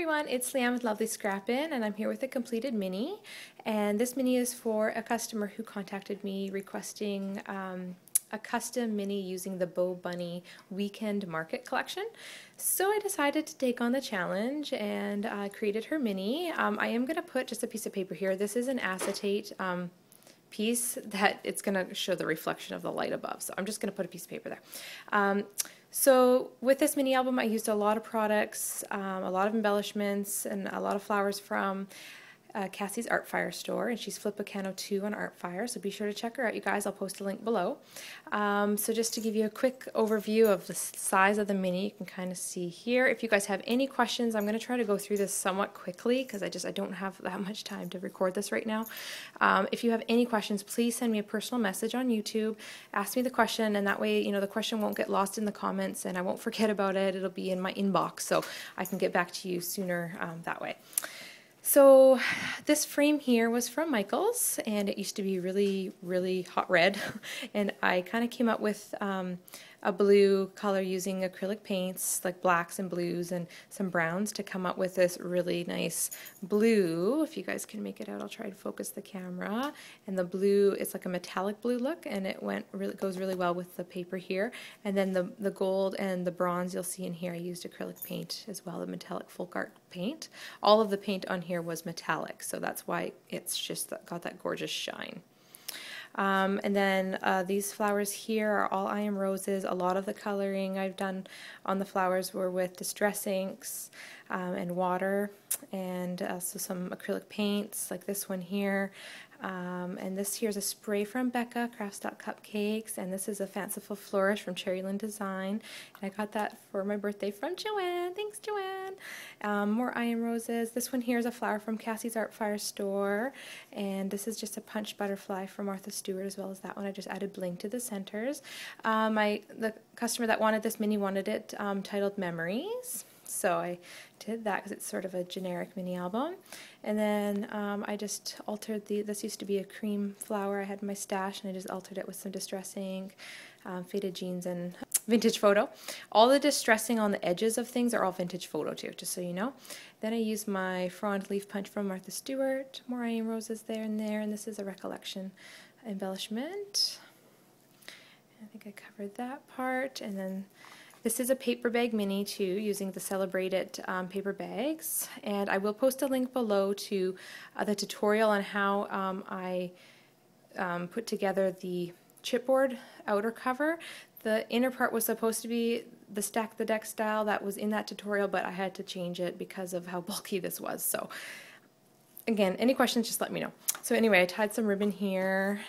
everyone, it's Leanne with Lovely Scrappin', and I'm here with a completed mini. And this mini is for a customer who contacted me requesting a custom mini using the BoBunny Weekend Market Collection. So I decided to take on the challenge and created her mini. I am going to put just a piece of paper here. This is an acetate piece that it's going to show the reflection of the light above. So I'm just going to put a piece of paper there. So with this mini album I used a lot of products, a lot of embellishments, and a lot of flowers from Cassie's Art Fire store, and she's Flipicano 2 on Art Fire, so be sure to check her out, you guys. I'll post a link below. So just to give you a quick overview of the size of the mini, you can kind of see here. If you guys have any questions, I'm going to try to go through this somewhat quickly because I don't have that much time to record this right now. If you have any questions, please send me a personal message on YouTube, ask me the question, and that way, you know, the question won't get lost in the comments and I won't forget about it. It'll be in my inbox so I can get back to you sooner that way. So this frame here was from Michael's, and it used to be really hot red, and I kind of came up with a blue color using acrylic paints like blacks and blues and some browns to come up with this really nice blue. If you guys can make it out, I'll try to focus the camera. And the blue is like a metallic blue look, and it goes really well with the paper here. And then the gold and the bronze you'll see in here, I used acrylic paint as well, the metallic folk art paint. All of the paint on here was metallic, so that's why it's just got that gorgeous shine. And then these flowers here are all I Am Roses. A lot of the coloring I've done on the flowers were with distress inks and water, and also some acrylic paints like this one here. And this here is a spray from Becca, Crafts.Cupcakes, and this is a Fanciful Flourish from Cherryland Design. And I got that for my birthday from Joanne. Thanks, Joanne. More I Am Roses. This one here is a flower from Cassie's Art Fire store, and this is just a punch butterfly from Martha Stewart, as well as that one. I just added bling to the centers. The customer that wanted this mini wanted it titled Memories. So I did that because it's sort of a generic mini album. And then I just altered this used to be a cream flower I had in my stash, and I just altered it with some distress ink, faded jeans, and vintage photo. All the distressing on the edges of things are all vintage photo too, just so you know. Then I used my frond leaf punch from Martha Stewart, more I Am Roses there, and this is a recollection embellishment. I think I covered that part. And then this is a paper bag mini too, using the Celebrate It paper bags, and I will post a link below to the tutorial on how I put together the chipboard outer cover. The inner part was supposed to be the Stack the Deck style that was in that tutorial, but I had to change it because of how bulky this was. So again, any questions, just let me know. So anyway, I tied some ribbon here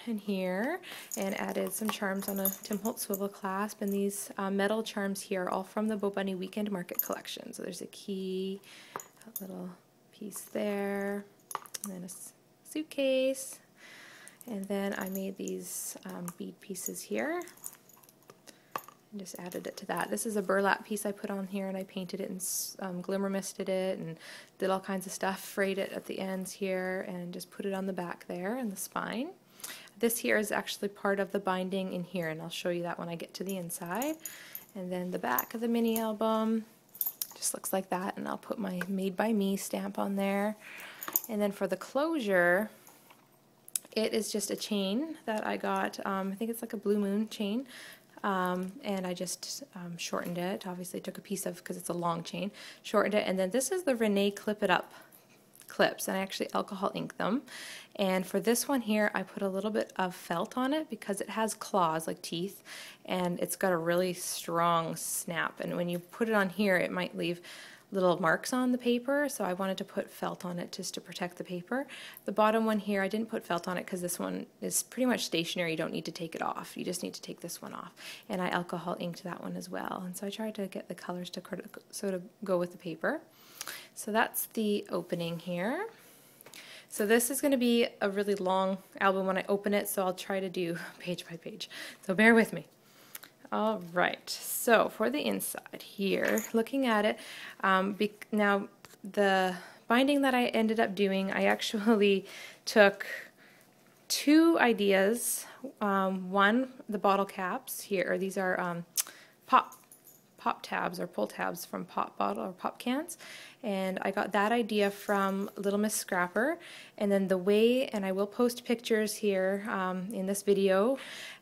and added some charms on a Tim Holtz swivel clasp, and these metal charms here are all from the BoBunny Weekend Market Collection. So there's a key, a little piece there, and then a suitcase, and then I made these bead pieces here. And just added it to that. This is a burlap piece I put on here, and I painted it and glimmer misted it and did all kinds of stuff, frayed it at the ends here, and just put it on the back there and the spine. This here is actually part of the binding in here, and I'll show you that when I get to the inside. And then the back of the mini album just looks like that, and I'll put my Made by Me stamp on there. And then for the closure, it is just a chain that I got, I think it's like a Blue Moon chain. And I just shortened it. Obviously took a piece of, because it's a long chain, shortened it, and then this is the Renee Clip It Up clips, and I actually alcohol ink them. And for this one here, I put a little bit of felt on it because it has claws like teeth, and it's got a really strong snap, and when you put it on here it might leave little marks on the paper, so I wanted to put felt on it just to protect the paper. The bottom one here, I didn't put felt on it because this one is pretty much stationary. You don't need to take it off. You just need to take this one off. And I alcohol inked that one as well. And so I tried to get the colors to sort of go with the paper. So that's the opening here. So this is going to be a really long album when I open it, so I'll try to do page by page. So bear with me. All right, so for the inside here, looking at it, now the binding that I ended up doing, I actually took two ideas. One, the bottle caps here, these are pop pop tabs or pull tabs from pop bottle or pop cans, and I got that idea from Little Miss Scrapper. And then the way, and I will post pictures here in this video,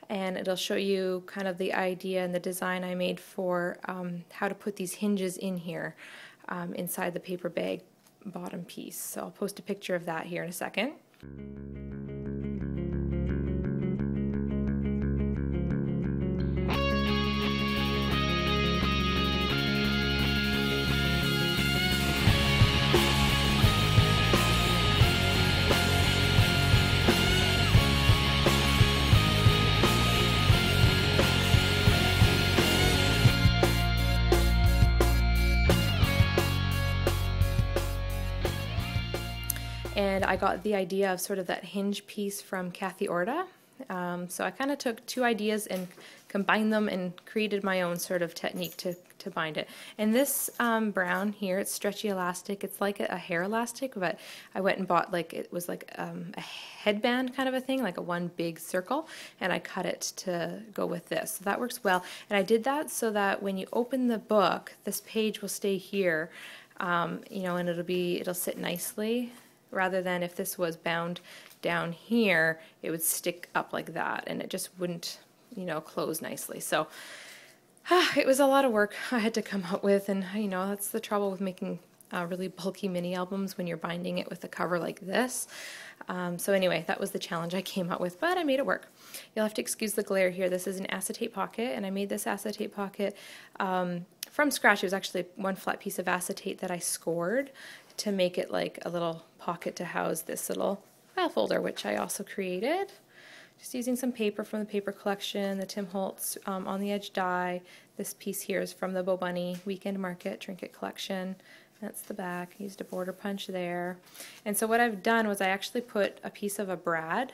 and it'll show you kind of the idea and the design I made for how to put these hinges in here inside the paper bag bottom piece. So I'll post a picture of that here in a second. And I got the idea of sort of that hinge piece from Kathy Orta. So I kind of took two ideas and combined them and created my own sort of technique to bind it. And this brown here, it's stretchy elastic. It's like a hair elastic, but I went and bought like, it was like a headband kind of a thing, like a one big circle, and I cut it to go with this. So that works well. And I did that so that when you open the book, this page will stay here, you know, and it'll sit nicely. Rather than if this was bound down here, it would stick up like that and it just wouldn't, you know, close nicely. So it was a lot of work I had to come up with, and you know, that's the trouble with making really bulky mini albums when you're binding it with a cover like this. So anyway, that was the challenge I came up with, but I made it work. You'll have to excuse the glare here. This is an acetate pocket, and I made this acetate pocket from scratch. It was actually one flat piece of acetate that I scored to make it like a little pocket to house this little file folder, which I also created. Just using some paper from the paper collection, the Tim Holtz on the edge die. This piece here is from the BoBunny Weekend Market Trinket Collection. That's the back. I used a border punch there. And so what I've done was I actually put a piece of a brad,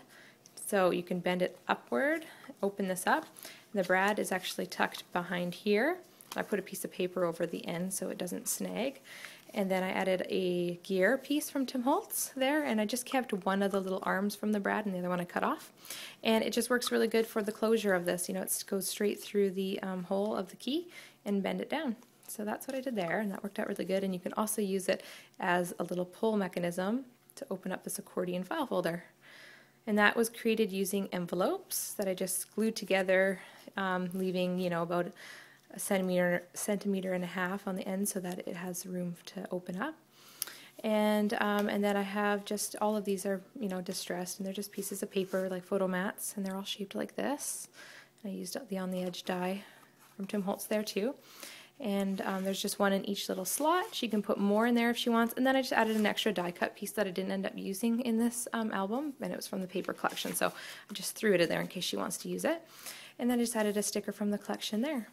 so you can bend it upward, open this up. The brad is actually tucked behind here. I put a piece of paper over the end so it doesn't snag. And then I added a gear piece from Tim Holtz there, and I just kept one of the little arms from the brad and the other one I cut off. And it just works really good for the closure of this. You know, it goes straight through the hole of the key and bend it down. So that's what I did there, and that worked out really good. And you can also use it as a little pull mechanism to open up this accordion file folder. And that was created using envelopes that I just glued together, leaving, you know, about a centimeter and a half on the end so that it has room to open up. And then I have just, all of these are, you know, distressed, and they're just pieces of paper like photo mats, and they're all shaped like this. I used the on the edge die from Tim Holtz there too. And there's just one in each little slot. She can put more in there if she wants. And then I just added an extra die cut piece that I didn't end up using in this album, and it was from the paper collection, so I just threw it in there in case she wants to use it. And then I just added a sticker from the collection there.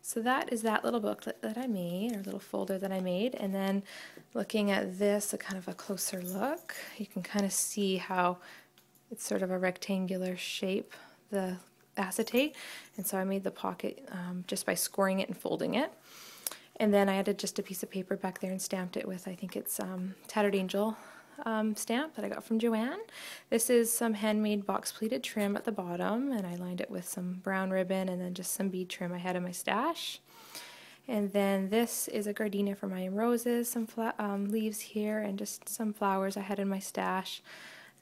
So that is that little booklet that I made, or little folder that I made. And then looking at this, a kind of a closer look, you can kind of see how it's sort of a rectangular shape, the acetate. And so I made the pocket just by scoring it and folding it. And then I added just a piece of paper back there and stamped it with, I think it's Tattered Angel stamp that I got from Joanne. This is some handmade box pleated trim at the bottom, and I lined it with some brown ribbon and then just some bead trim I had in my stash. And then this is a gardenia from I Am Roses, some leaves here, and just some flowers I had in my stash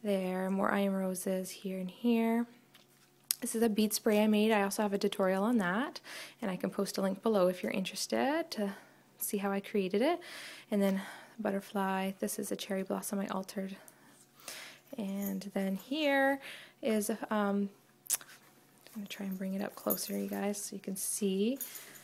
there. More I Am Roses here and here. This is a bead spray I made. I also have a tutorial on that, and I can post a link below if you're interested to see how I created it. And then butterfly. This is a cherry blossom I altered. And then here is, I'm going to try and bring it up closer, you guys, so you can see.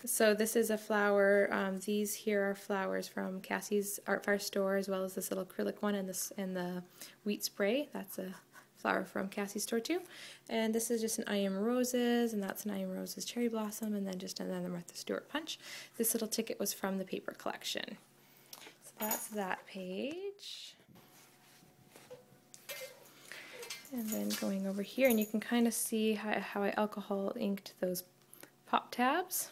So this is a flower. These here are flowers from Cassie's Art Fire store, as well as this little acrylic one and the wheat spray. That's a flower from Cassie's store too. And this is just an I Am Roses, and that's an I Am Roses cherry blossom, and then just another Martha Stewart punch. This little ticket was from the paper collection. That's that page. And then going over here, and you can kind of see how I alcohol inked those pop tabs.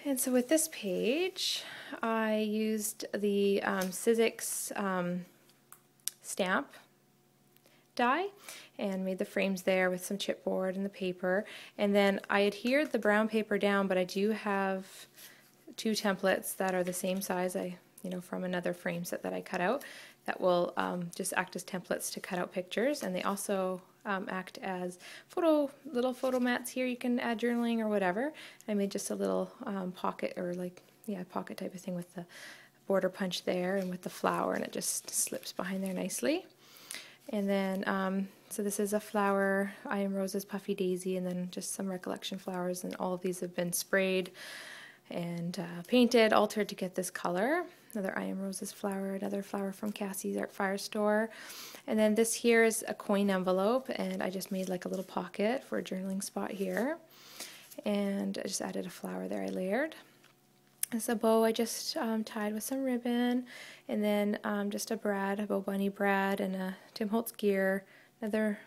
And so with this page, I used the Sizzix stamp die and made the frames there with some chipboard and the paper. And then I adhered the brown paper down, but I do have 2 templates that are the same size from another frame set that I cut out that will just act as templates to cut out pictures, and they also act as little photo mats here. You can add journaling or whatever. I made just a little pocket, or pocket type of thing with the border punch there and with the flower, and it just slips behind there nicely. And then so this is a flower, I Am Rose's Puffy Daisy, and then just some recollection flowers, and all of these have been sprayed and painted, altered to get this color. Another I Am Rose's flower, another flower from Cassie's Art Fire Store. And then this here is a coin envelope, and I just made like a little pocket for a journaling spot here. And I just added a flower there I layered. This is a bow I just tied with some ribbon, and then just a BoBunny brad, and a Tim Holtz gear, another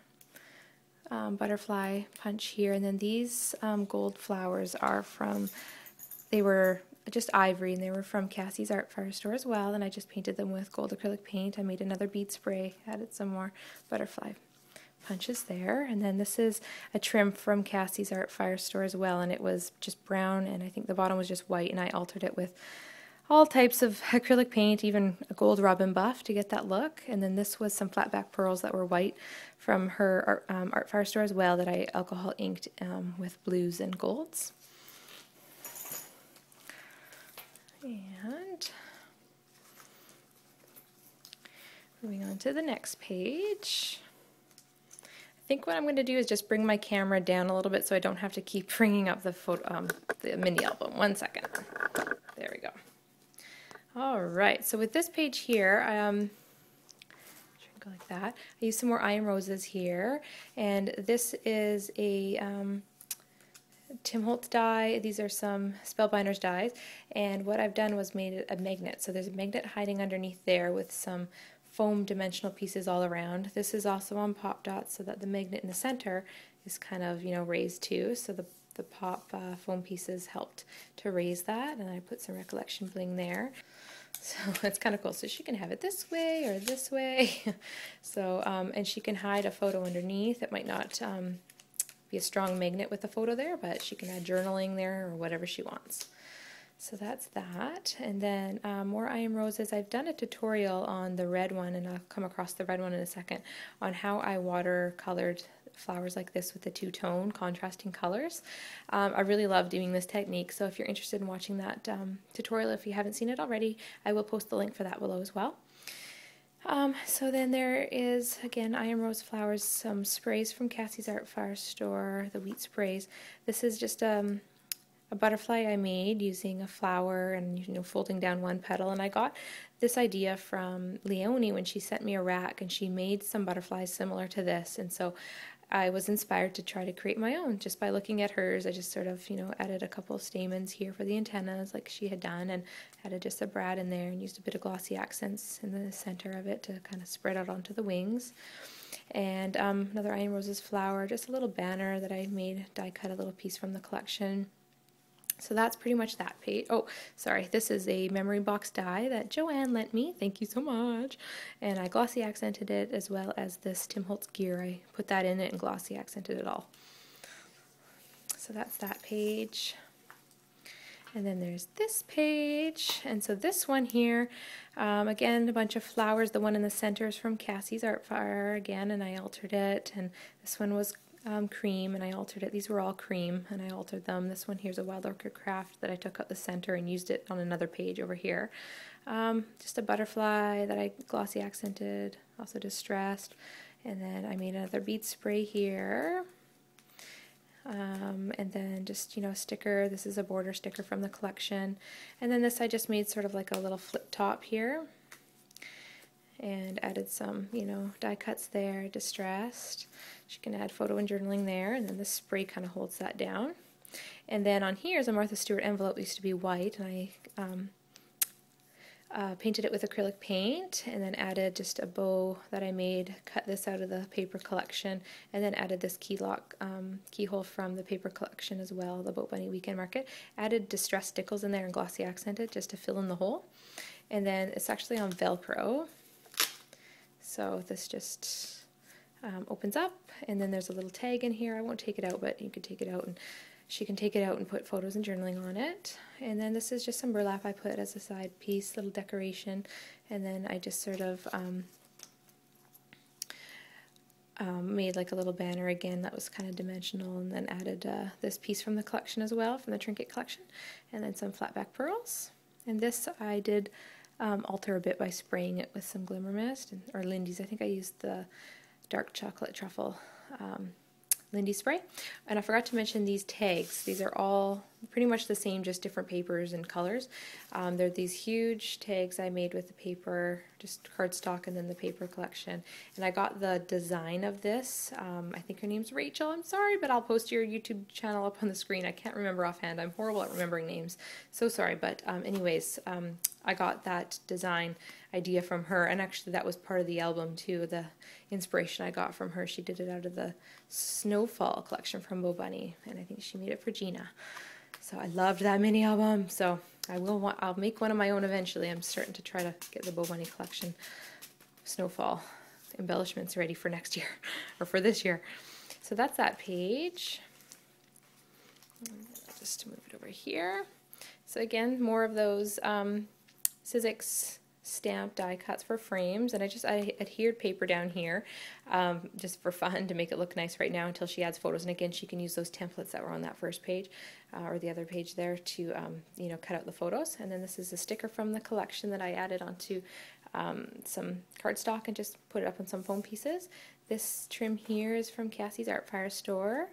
butterfly punch here. And then these gold flowers are from, they were just ivory, and they were from Cassie's Art Fire Store as well, and I just painted them with gold acrylic paint. I made another bead spray, added some more butterfly punches there. And then this is a trim from Cassie's Art Fire Store as well, and it was just brown, and I think the bottom was just white, and I altered it with all types of acrylic paint, even a gold rub and buff to get that look. And then this was some flat back pearls that were white from her Art Fire Store as well, that I alcohol inked with blues and golds. And moving on to the next page. I think what I'm going to do is just bring my camera down a little bit so I don't have to keep bringing up the mini album. 1 second. There we go. All right, so with this page here, go like that. I used some more I Am Roses here, and this is a Tim Holtz die. These are some Spellbinders dies, and what I've done was made a magnet. So there's a magnet hiding underneath there with some foam dimensional pieces all around. This is also on pop dots, so that the magnet in the center is kind of, raised too. So the pop foam pieces helped to raise that, and I put some recollection bling there. So it's kind of cool. So she can have it this way or this way. So and she can hide a photo underneath. It might not be a strong magnet with the photo there, but she can add journaling there or whatever she wants. So that's that. And then more I Am Roses. I've done a tutorial on the red one, and I'll come across the red one in a second, on how I watercolored flowers like this with the two-tone contrasting colors. I really love doing this technique, so if you're interested in watching that tutorial, if you haven't seen it already, I will post the link for that below as well. So then there is, again, I Am Rose flowers, some sprays from Cassie's Art Fire Store, the wheat sprays. This is just a butterfly I made using a flower and folding down one petal, and I got this idea from Leonie when she sent me a rack, and she made some butterflies similar to this, and so I was inspired to try to create my own just by looking at hers. I just sort of added a couple of stamens here for the antennas like she had done, and added just a brad in there and used a bit of glossy accents in the center of it to kind of spread out onto the wings. And another I Am Roses flower, just a little banner that I made, die cut a little piece from the collection. So that's pretty much that page. Oh, sorry, this is a memory box die that Joanne lent me. Thank you so much. And I glossy accented it, as well as this Tim Holtz gear. I put that in it and glossy accented it all. So that's that page. And then there's this page. And so this one here, again, a bunch of flowers. The one in the center is from Cassie's Art Fire again, and I altered it. And this one was cream, and I altered it. These were all cream, and I altered them. This one here's a Wild Orchid Craft that I took out the center and used it on another page over here. Just a butterfly that I glossy accented, also distressed. And then I made another bead spray here. And then just, a sticker. This is a border sticker from the collection. And then this I just made sort of like a little flip top here. And added some, die cuts there, distressed. She can add photo and journaling there, and then the spray kind of holds that down. And then on here is a Martha Stewart envelope that used to be white, and I painted it with acrylic paint, and then added just a bow that I made, cut this out of the paper collection, and then added this keyhole from the paper collection as well, the BoBunny Weekend Market. Added distressed stickles in there and glossy accented just to fill in the hole. And then it's actually on Velcro. So this just opens up, and then there's a little tag in here. I won't take it out, but you could take it out, and she can take it out and put photos and journaling on it. And then this is just some burlap I put as a side piece, little decoration, and then I just sort of made like a little banner again that was kind of dimensional, and then added this piece from the collection as well, from the trinket collection, and then some flat back pearls. And this I did alter a bit by spraying it with some glimmer mist, or Lindy's. I think I used the dark chocolate truffle Lindy spray. And I forgot to mention these tags. These are all pretty much the same, just different papers and colors. They're these huge tags I made with the paper, just cardstock, and then the paper collection. And I got the design of this. I think her name's Rachel. I'm sorry, but I'll post your YouTube channel up on the screen. I can't remember offhand. I'm horrible at remembering names. So sorry. But anyways, I got that design idea from her, and actually that was part of the album too, the inspiration I got from her. She did it out of the Snowfall collection from BoBunny, and I think she made it for Gina. So I loved that mini album, so I'll make one of my own eventually. I'm starting to try to get the BoBunny collection Snowfall embellishments ready for next year, or for this year. So that's that page. I'll just move it over here. So again, more of those Sizzix stamp die cuts for frames, and I adhered paper down here just for fun to make it look nice right now until she adds photos. And again, she can use those templates that were on that first page or the other page there to you know, cut out the photos. And then this is a sticker from the collection that I added onto some cardstock and just put it up on some foam pieces. This trim here is from Cassie's Art Fire store,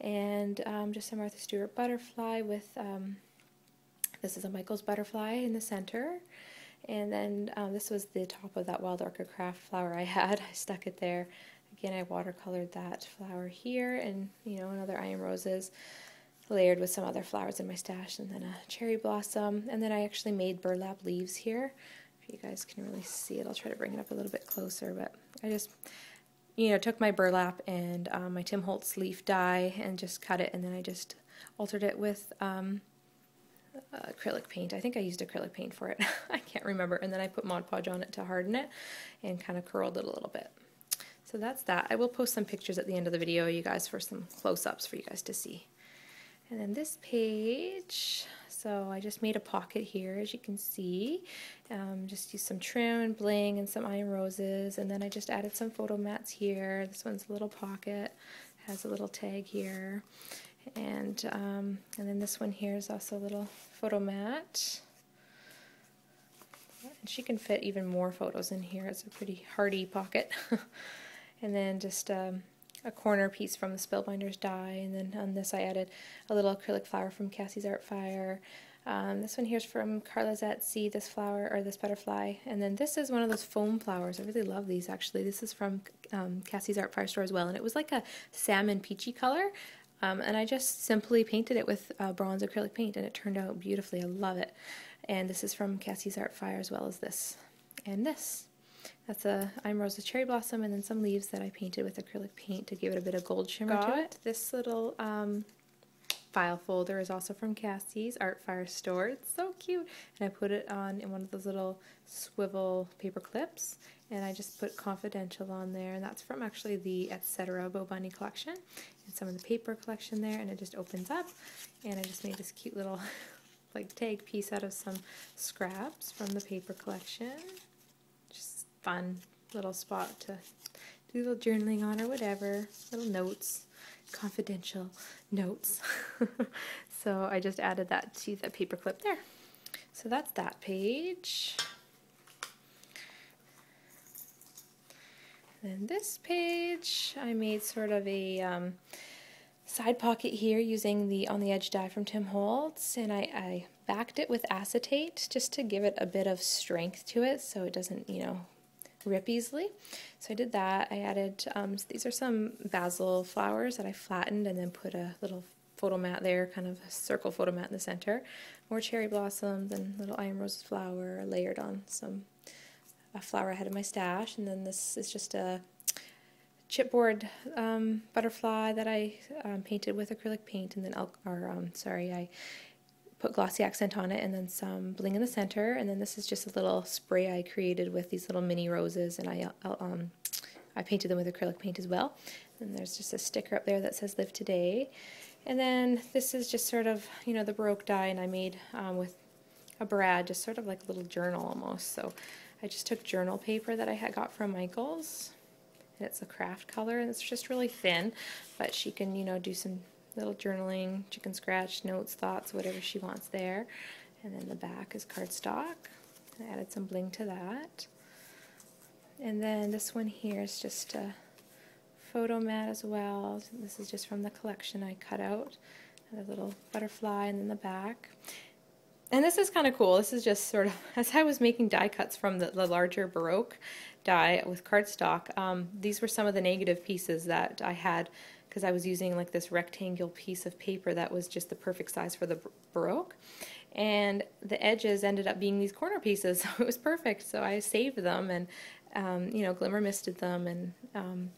and just a Martha Stewart butterfly with this is a Michael's butterfly in the center. And then this was the top of that Wild Orchid Craft flower I had. I stuck it there. Again, I watercolored that flower here, and you know, another iron roses layered with some other flowers in my stash, and then a cherry blossom. And then I actually made burlap leaves here. If you guys can really see it, I'll try to bring it up a little bit closer. But I just, you know, took my burlap and my Tim Holtz leaf die and just cut it, and then I just altered it with acrylic paint. I think I used acrylic paint for it. I can't remember. And then I put Mod Podge on it to harden it and kind of curled it a little bit. So that's that. I will post some pictures at the end of the video, you guys, for some close-ups for you guys to see. And then this page, so I just made a pocket here, as you can see. Just used some trim and bling and some iron roses, and then I just added some photo mats here. This one's a little pocket, has a little tag here. And then this one here is also a little photo mat. And she can fit even more photos in here. It's a pretty hardy pocket. And then just a corner piece from the Spellbinders die. And then on this I added a little acrylic flower from Cassie's Art Fire. This one here is from Carla's Etsy, this flower, or this butterfly. And then this is one of those foam flowers. I really love these, actually. This is from Cassie's Art Fire store as well. And it was like a salmon peachy color. And I just simply painted it with bronze acrylic paint, and it turned out beautifully. I love it. And this is from Cassie's Art Fire, as well as this and this. That's a I'm Rosa cherry blossom, and then some leaves that I painted with acrylic paint to give it a bit of gold shimmer to it. This little file folder is also from Cassie's Art Fire store. It's so cute. And I put it on in one of those little swivel paper clips, and I just put confidential on there, and that's from actually the Etc. BoBunny collection, and some of the paper collection there, and it just opens up, and I just made this cute little like tag piece out of some scraps from the paper collection. Just fun little spot to do a little journaling on or whatever, little notes, confidential notes. So I just added that to the paper clip there. So that's that page. Then this page, I made sort of a side pocket here using the On the Edge die from Tim Holtz, and I backed it with acetate just to give it a bit of strength to it so it doesn't, you know, rip easily. So I did that. I added, these are some basil flowers that I flattened and then put a little photo mat there, kind of a circle photo mat in the center. More cherry blossoms and little iron rose flower layered on a flower I had in my stash. And then this is just a chipboard butterfly that I painted with acrylic paint, and then I put glossy accent on it, and then some bling in the center. And then this is just a little spray I created with these little mini roses, and I I painted them with acrylic paint as well. And there's just a sticker up there that says Live Today. And then this is just sort of, you know, the Baroque die, and I made with a brad, just sort of like a little journal almost. So I just took journal paper that I had got from Michael's, and it's a craft color, and it's just really thin, but she can, you know, do some little journaling. She can scratch notes, thoughts, whatever she wants there. And then the back is cardstock. I added some bling to that. And then this one here is just a photo mat as well. This is just from the collection I cut out. And a little butterfly, and then the back. And this is kind of cool. This is just sort of, as I was making die cuts from the larger Baroque die with cardstock, these were some of the negative pieces that I had, because I was using like this rectangular piece of paper that was just the perfect size for the Baroque. And the edges ended up being these corner pieces, so it was perfect. So I saved them and, you know, glimmer misted them and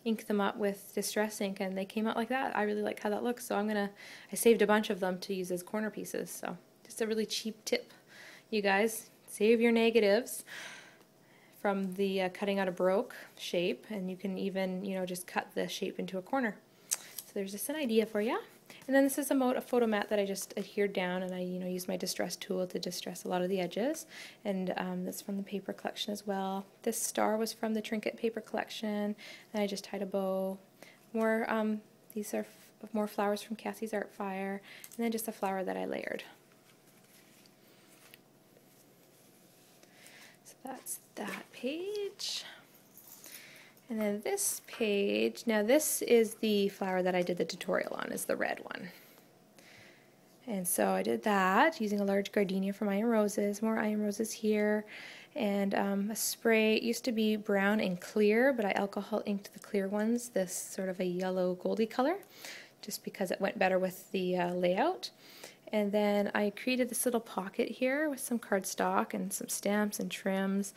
inked them up with distress ink, and they came out like that. I really like how that looks, so I saved a bunch of them to use as corner pieces. So just a really cheap tip, you guys. Save your negatives from the cutting out a Baroque shape, and you can even, you know, just cut the shape into a corner. So there's just an idea for you. And then this is a photo mat that I just adhered down, and I, you know, used my distress tool to distress a lot of the edges. And that's from the paper collection as well. This star was from the trinket paper collection, and I just tied a bow. More, these are more flowers from Cassie's Art Fire, and then just a flower that I layered. So that's that page. And then this page, now this is the flower that I did the tutorial on, is the red one. And so I did that using a large gardenia from Iron Roses, more Iron Roses here, and a spray. It used to be brown and clear, but I alcohol inked the clear ones, this sort of a yellow goldy color, just because it went better with the layout. And then I created this little pocket here with some cardstock and some stamps and trims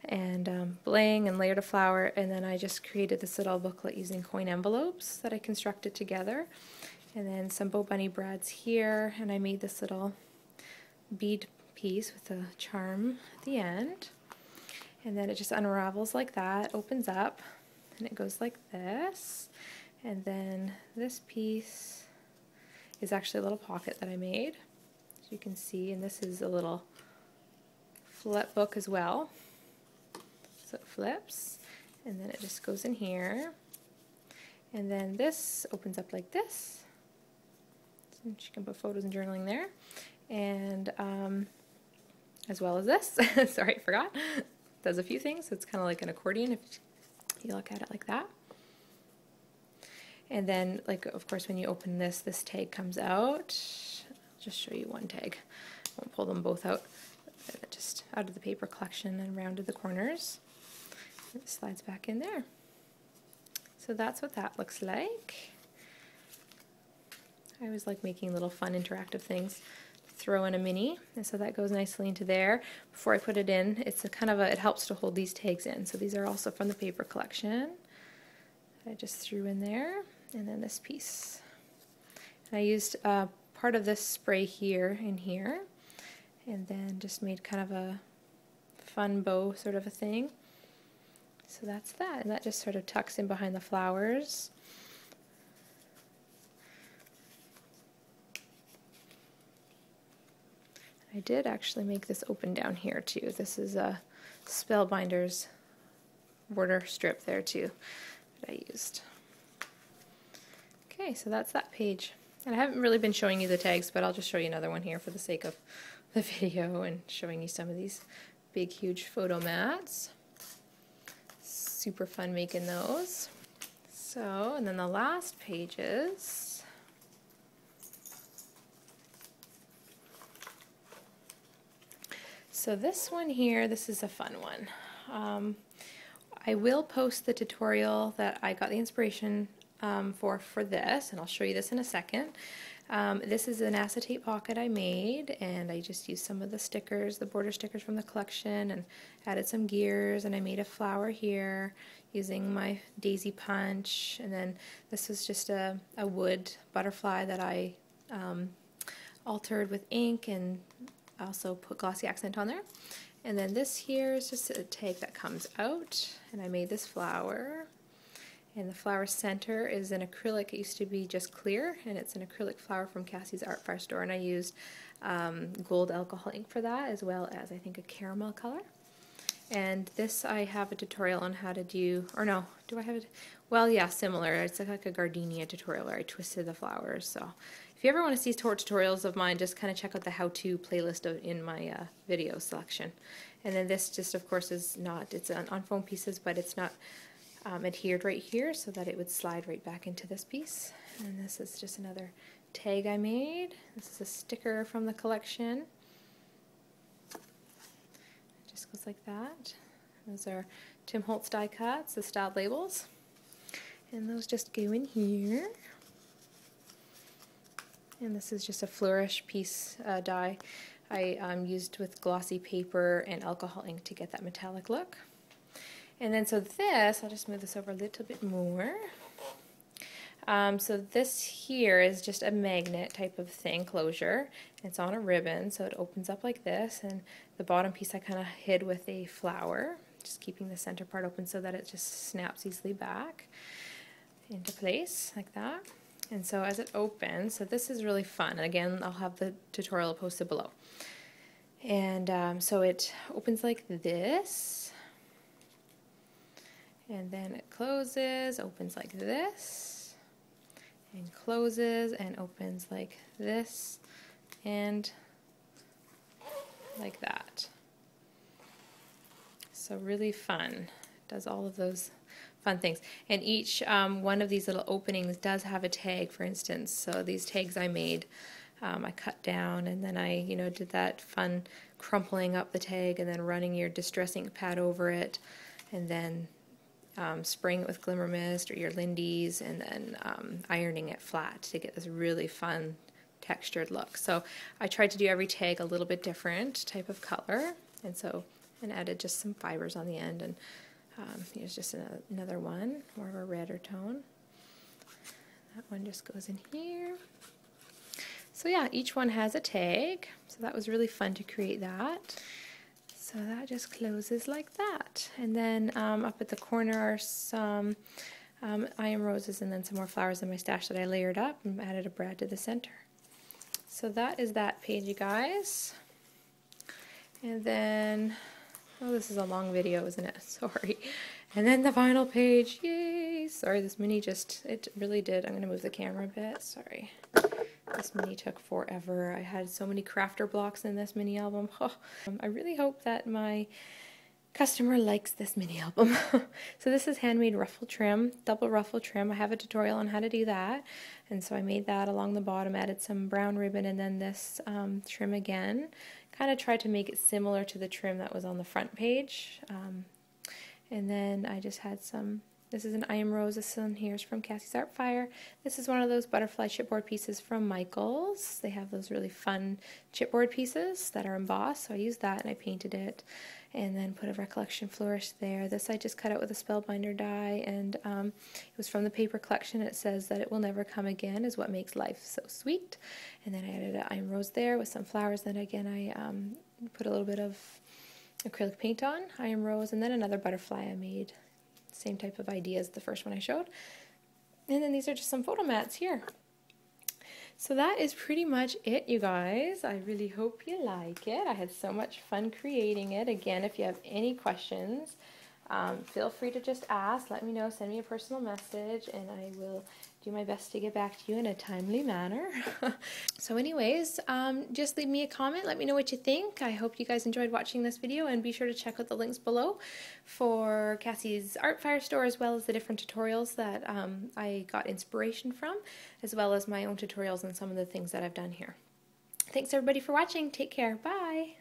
and bling, and layered a flower, and then I just created this little booklet using coin envelopes that I constructed together, and then some BoBunny brads here, and I made this little bead piece with a charm at the end, and then it just unravels like that, opens up, and it goes like this, and then this piece is actually a little pocket that I made, as you can see, and this is a little flip book as well. So it flips, and then it just goes in here, and then this opens up like this, so she can put photos and journaling there, and as well as this. Sorry, I forgot. It does a few things, so it's kind of like an accordion if you look at it like that. And then, like, of course, when you open this, this tag comes out. I'll just show you one tag. I won't pull them both out. Just out of the paper collection and rounded the corners. It slides back in there. So that's what that looks like. I always like making little fun interactive things to throw in a mini, and so that goes nicely into there. Before I put it in, it's a kind of it helps to hold these tags in. So these are also from the paper collection. I just threw in there, and then this piece. And I used part of this spray here and here, and then just made kind of a fun bow sort of a thing. So that's that, and that just sort of tucks in behind the flowers. I did actually make this open down here too. This is a Spellbinders border strip there too that I used. Okay, so that's that page. And I haven't really been showing you the tags, but I'll just show you another one here for the sake of the video and showing you some of these big, huge photo mats. Super fun making those. So, and then the last pages. So this one here, this is a fun one. I will post the tutorial that I got the inspiration for this, and I'll show you this in a second. This is an acetate pocket I made, and I just used some of the stickers, the border stickers from the collection, and added some gears, and I made a flower here using my daisy punch, and then this was just a wood butterfly that I altered with ink and also put glossy accent on there. And then this here is just a tag that comes out, and I made this flower. And the flower center is an acrylic. It used to be just clear, and it's an acrylic flower from Cassie's Art Fire store, and I used gold alcohol ink for that, as well as I think a caramel color. And this I have a tutorial on how to do, or no, do I have it? Well, yeah, similar. It's like a gardenia tutorial where I twisted the flowers. So if you ever want to see tutorials of mine, just kind of check out the how-to playlist in my video selection. And then this just, of course, is not, it's on foam pieces, but it's not adhered right here so that it would slide right back into this piece. And this is just another tag I made. This is a sticker from the collection. It just goes like that. Those are Tim Holtz die cuts, the styled labels. And those just go in here. And this is just a flourish piece die I used with glossy paper and alcohol ink to get that metallic look. And then so this, I'll just move this over a little bit more. So this here is just a magnet type of thing, closure. It's on a ribbon, so it opens up like this, and the bottom piece I kind of hid with a flower, just keeping the center part open so that it just snaps easily back into place like that. And so as it opens, so this is really fun. And again, I'll have the tutorial posted below. And so it opens like this. And then it closes, opens like this, and closes and opens like this, and like that. So really fun. It does all of those fun things. And each one of these little openings does have a tag, for instance. So these tags I made, I cut down, and then I, did that fun crumpling up the tag and then running your distress ink pad over it, and then spraying it with glimmer mist or your Lindy's, and then ironing it flat to get this really fun textured look. So I tried to do every tag a little bit different type of color, and added just some fibers on the end, and here's just another one, more of a redder tone. That one just goes in here. So yeah, each one has a tag, so that was really fun to create that. So that just closes like that. And then up at the corner are some iron roses and then some more flowers in my stash that I layered up and added a brad to the center. So that is that page, you guys. And then, oh, this is a long video, isn't it? Sorry. And then the final page, yay! Sorry, this mini it really did. I'm going to move the camera a bit, sorry. This mini took forever. I had so many crafter blocks in this mini album. Oh, I really hope that my customer likes this mini album. So this is handmade ruffle trim, double ruffle trim. I have a tutorial on how to do that. And so I made that along the bottom, added some brown ribbon, and then this trim again. Kind of tried to make it similar to the trim that was on the front page. And then I just had some, this is an iron rose, this one here is from Cassie's Art Fire. This is one of those butterfly chipboard pieces from Michael's. They have those really fun chipboard pieces that are embossed, so I used that and I painted it. And then put a recollection flourish there. This I just cut out with a spellbinder die, and it was from the paper collection. It says that it will never come again is what makes life so sweet. And then I added an iron rose there with some flowers. Then again I put a little bit of acrylic paint on, iron rose, and then another butterfly I made. Same type of idea as the first one I showed. And then these are just some photo mats here. So that is pretty much it, you guys. I really hope you like it. I had so much fun creating it. Again, if you have any questions, feel free to just ask. Let me know. Send me a personal message, and I will do my best to get back to you in a timely manner. So anyways, just leave me a comment. Let me know what you think. I hope you guys enjoyed watching this video, and be sure to check out the links below for Cassie's Art Fire store, as well as the different tutorials that I got inspiration from, as well as my own tutorials and some of the things that I've done here. Thanks everybody for watching. Take care. Bye.